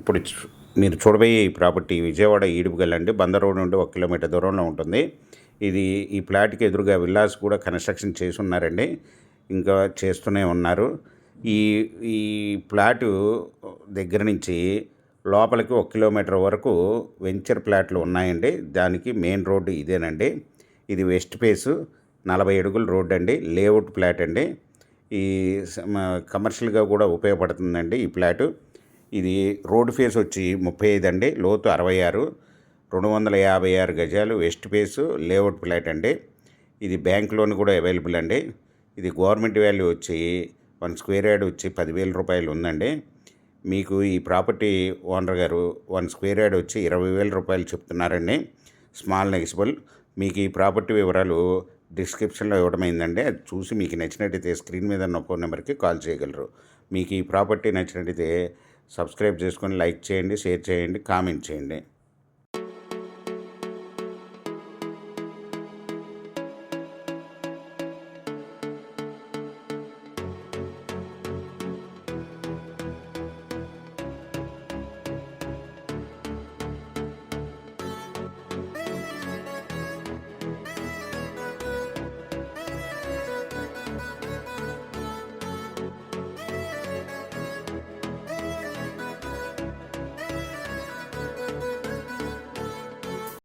ఇప్పుడు మీరు చూడబోయే ఈ ప్రాపర్టీ విజయవాడ ఈడుపుగల్లండి. బందర్ రోడ్ నుండి 1 కిలోమీటర్ దూరంలో ఉంటుంది. ఇది ఈ ఫ్లాట్‌కి ఎదురుగా విల్లాస్ కూడా కన్‌స్ట్రక్షన్ చేసున్నారండి. ఇంకా చేస్తూనే ఉన్నారు. ఈ ఈ ఫ్లాటు దగ్గర నుంచి లోపలికి 1 కిలోమీటర్ వరకు వెంచర్ ఫ్లాట్లు ఉన్నాయండి. దానికి మెయిన్ రోడ్డు ఇదేనండి. ఇది వెస్ట్ ఫేసు 40 అడుగుల రోడ్ అండి. లేఅవుట్ ఫ్లాట్ అండి. ఈ కమర్షియల్‌గా కూడా ఉపయోగపడుతుందండి ఈ ఫ్లాటు. ఇది రోడ్ ఫేస్ వచ్చి 35 అండి. లోతు 66, 256 గజాలు వెస్ట్ ఫేసు లేఅవుట్ ఫ్లాట్ అండి. ఇది బ్యాంక్ లోన్ కూడా అవైలబుల్ అండి. ఇది గవర్నమెంట్ వాల్యూ వచ్చి 1 స్క్వేర్ యార్డ్ వచ్చి 10,000 రూపాయలు ఉందండి. మీకు ఈ ప్రాపర్టీ ఓనర్ గారు 1 స్క్వేర్ యార్డ్ వచ్చి 20,000 రూపాయలు చెప్తున్నారండి. స్మాల్ నెగిసిబుల్. మీకు ఈ ప్రాపర్టీ వివరాలు డిస్క్రిప్షన్లో ఇవ్వడమైందండి. అది చూసి మీకు నచ్చినట్టయితే స్క్రీన్ మీద ఉన్న ఫోన్ నెంబర్కి కాల్ చేయగలరు. మీకు ఈ ప్రాపర్టీ నచ్చినట్టయితే సబ్స్క్రైబ్ చేసుకొని లైక్ చేయండి, షేర్ చేయండి, కామెంట్ చేయండి.